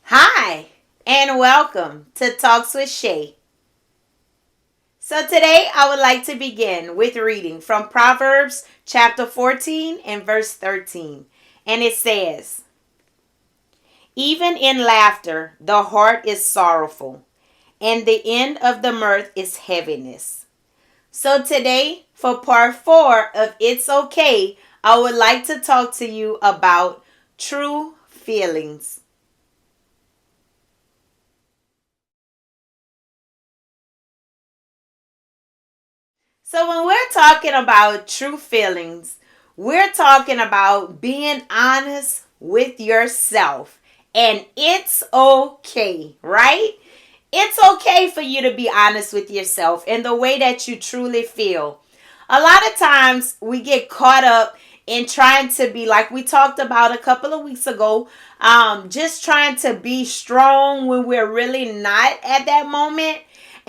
Hi, and welcome to Talks with Shay. So, today I would like to begin with reading from Proverbs chapter 14 and verse 13. And it says, "Even in laughter, the heart is sorrowful, and the end of the mirth is heaviness." So, today, for part 4 of It's Okay, I would like to talk to you about true feelings. So when we're talking about true feelings, we're talking about being honest with yourself. And it's okay, right? It's okay for you to be honest with yourself in the way that you truly feel. A lot of times we get caught up in trying to be, like we talked about a couple of weeks ago, just trying to be strong when we're really not at that moment.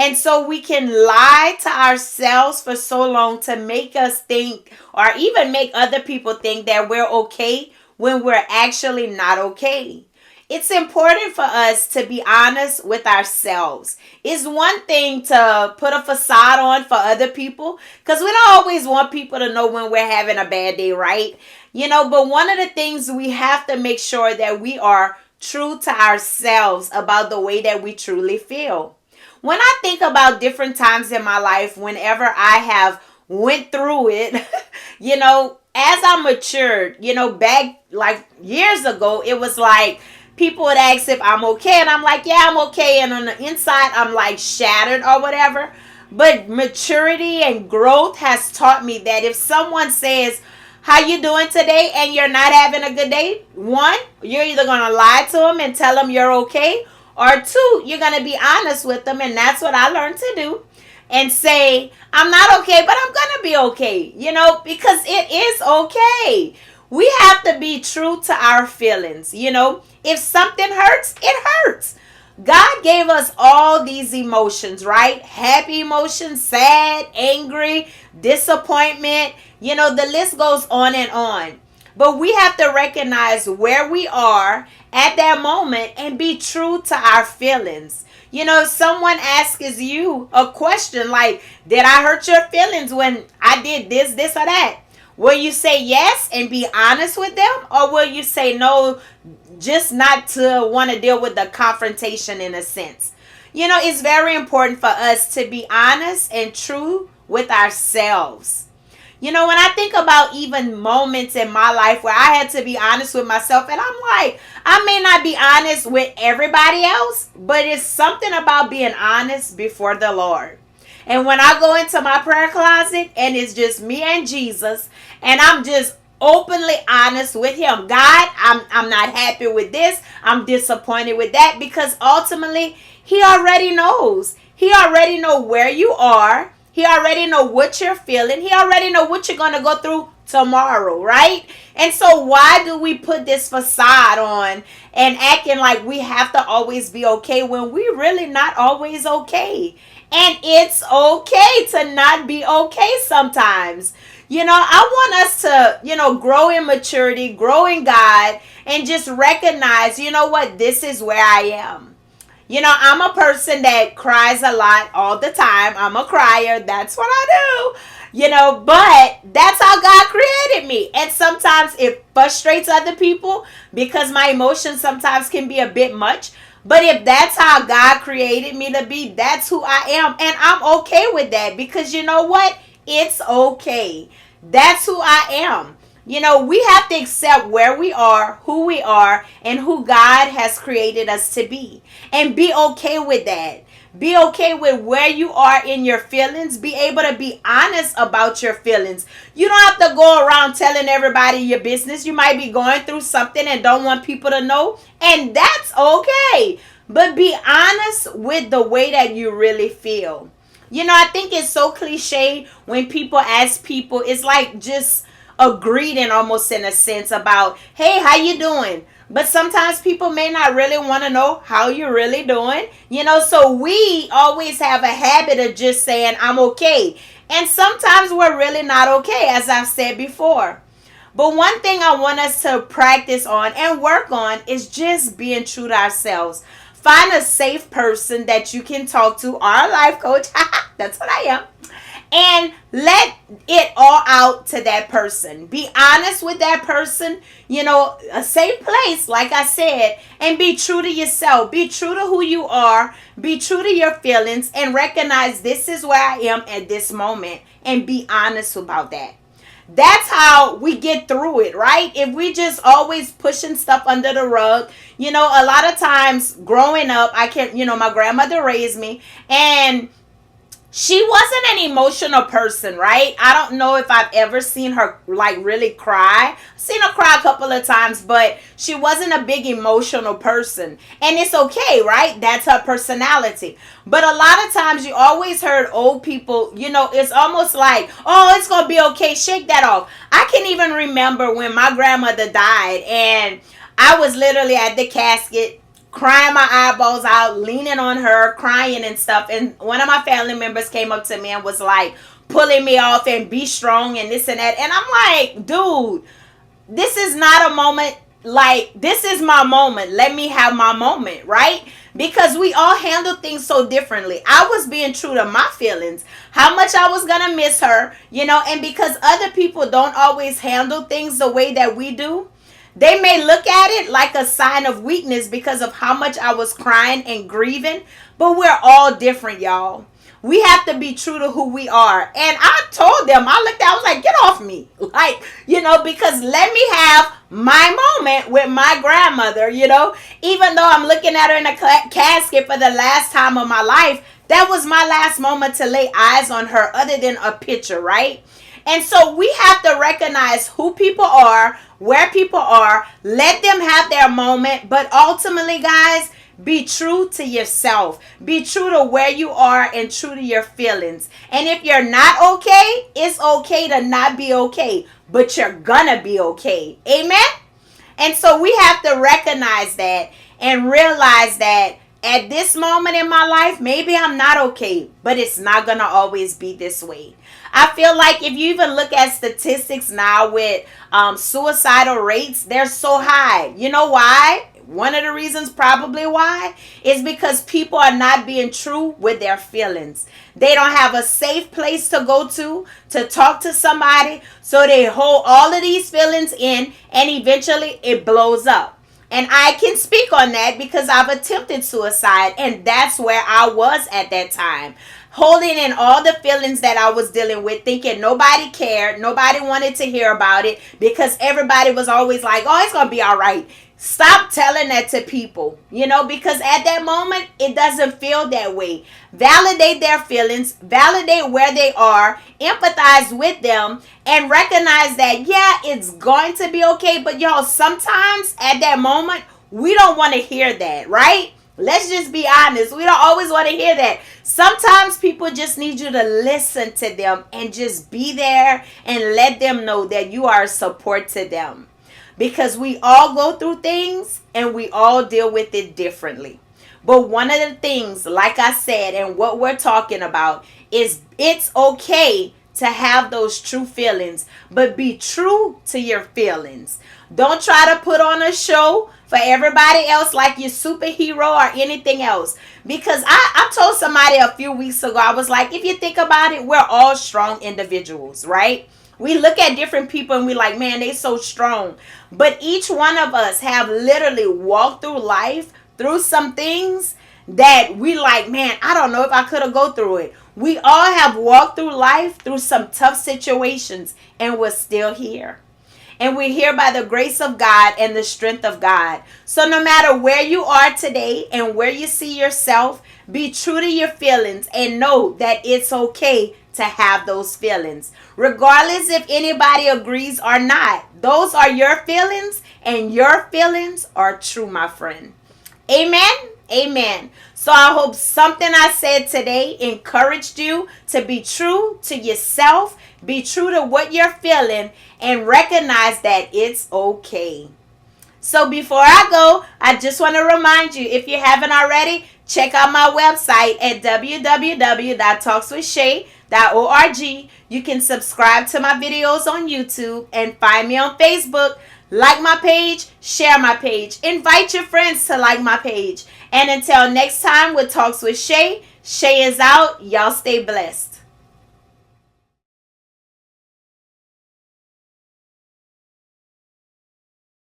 And so we can lie to ourselves for so long to make us think, or even make other people think, that we're okay when we're actually not okay. It's important for us to be honest with ourselves. It's one thing to put a facade on for other people, because we don't always want people to know when we're having a bad day, right? But one of the things we have to make sure that we are true to ourselves about the way that we truly feel. When I think about different times in my life, whenever I have went through it, as I matured, back like years ago, it was like people would ask if I'm okay, and I'm like, yeah, I'm okay, and on the inside, I'm like shattered or whatever. But maturity and growth has taught me that if someone says, "How you doing today?" and you're not having a good day, one, you're either gonna lie to them and tell them you're okay, or two, you're gonna be honest with them, and that's what I learned to do, and say, "I'm not okay, but I'm gonna be okay," because it is okay. We have to be true to our feelings. If something hurts, it hurts. God gave us all these emotions, right? Happy emotions, sad, angry, disappointment. The list goes on and on. But we have to recognize where we are at that moment and be true to our feelings. If someone asks you a question like, "Did I hurt your feelings when I did this, or that?" Will you say yes and be honest with them? Or will you say no, just not to want to deal with the confrontation in a sense? It's very important for us to be honest and true with ourselves. When I think about even moments in my life where I had to be honest with myself, and I'm like, I may not be honest with everybody else, but it's something about being honest before the Lord. And when I go into my prayer closet and it's just me and Jesus, and I'm just openly honest with him, "God, I'm not happy with this. I'm disappointed with that," because ultimately he already knows. He already know where you are. He already know what you're feeling. He already know what you're going to go through tomorrow, right? And so why do we put this facade on and acting like we have to always be okay when we really not always okay? And it's okay to not be okay sometimes. I want us to, grow in maturity, grow in God, and just recognize, what, this is where I am. I'm a person that cries a lot all the time. I'm a crier. That's what I do. But that's how God created me. And sometimes it frustrates other people because my emotions sometimes can be a bit much. But if that's how God created me to be, that's who I am. And I'm okay with that, because you know what? It's okay. That's who I am. We have to accept where we are, who we are, and who God has created us to be. And be okay with that. Be okay with where you are in your feelings. Be able to be honest about your feelings. You don't have to go around telling everybody your business. You might be going through something and don't want people to know. And that's okay. But be honest with the way that you really feel. I think it's so cliche when people ask people, it's like just a greeting almost, in a sense, about, "Hey, how you doing?" But sometimes people may not really want to know how you're really doing. So we always have a habit of just saying, "I'm okay." And sometimes we're really not okay, as I've said before. But one thing I want us to practice on and work on is just being true to ourselves. Find a safe person that you can talk to, or a life coach. That's what I am. And let it all out to that person. Be honest with that person, a safe place, like I said, and be true to yourself. Be true to who you are. Be true to your feelings and recognize this is where I am at this moment and be honest about that. That's how we get through it, right? If we just always pushing stuff under the rug, a lot of times growing up, my grandmother raised me, and she wasn't an emotional person, right? I don't know if I've ever seen her like really cry. I've seen her cry a couple of times, but she wasn't a big emotional person. And it's okay, right? That's her personality. But a lot of times you always heard old people, it's almost like, oh, it's going to be okay. Shake that off. I can even remember when my grandmother died and I was literally at the casket crying my eyeballs out, leaning on her, crying and stuff. And one of my family members came up to me and was like pulling me off and be strong and this and that. And I'm like, dude, this is not a moment. Like, this is my moment. Let me have my moment, right? Because we all handle things so differently. I was being true to my feelings, how much I was going to miss her, and because other people don't always handle things the way that we do, they may look at it like a sign of weakness because of how much I was crying and grieving. But we're all different, y'all. We have to be true to who we are. And I told them, I was like, get off me. Like, because let me have my moment with my grandmother, Even though I'm looking at her in a casket for the last time of my life, that was my last moment to lay eyes on her other than a picture, right? And so we have to recognize who people are, where people are, let them have their moment. But ultimately, guys, be true to yourself. Be true to where you are and true to your feelings. And if you're not okay, it's okay to not be okay. But you're gonna be okay. Amen? And so we have to recognize that and realize that at this moment in my life, maybe I'm not okay, but it's not going to always be this way. I feel like if you even look at statistics now with suicidal rates, they're so high. You know why? One of the reasons probably why is because people are not being true with their feelings. They don't have a safe place to go to talk to somebody. So they hold all of these feelings in and eventually it blows up. And I can speak on that because I've attempted suicide, and that's where I was at that time. Holding in all the feelings that I was dealing with, thinking nobody cared, nobody wanted to hear about it because everybody was always like, oh, it's going to be all right. Stop telling that to people, because at that moment, it doesn't feel that way. Validate their feelings, validate where they are, empathize with them, and recognize that, yeah, it's going to be okay. But y'all, sometimes at that moment, we don't want to hear that, right? Let's just be honest. We don't always want to hear that. Sometimes people just need you to listen to them and just be there and let them know that you are a support to them. Because we all go through things and we all deal with it differently. But one of the things, like I said, and what we're talking about is it's okay to have those true feelings, but be true to your feelings. Don't try to put on a show for everybody else like you're superhero or anything else. Because I told somebody a few weeks ago, I was like, if you think about it, we're all strong individuals, right? We look at different people and we're like, man, they so strong. But each one of us have literally walked through life, through some things that we like, man, I don't know if I could have go through it. We all have walked through life, through some tough situations, and we're still here. And we're here by the grace of God and the strength of God. So no matter where you are today and where you see yourself, be true to your feelings and know that it's okay to have those feelings. Regardless if anybody agrees or not, those are your feelings and your feelings are true, my friend. Amen? Amen. So I hope something I said today encouraged you to be true to yourself, be true to what you're feeling, and recognize that it's okay. So before I go, I just want to remind you, if you haven't already, check out my website at www.talkswithshay.com. shay.org. You can subscribe to my videos on YouTube and find me on Facebook. Like my page, share my page, invite your friends to like my page. And until next time with Talks with Shay, Shay is out. Y'all stay blessed.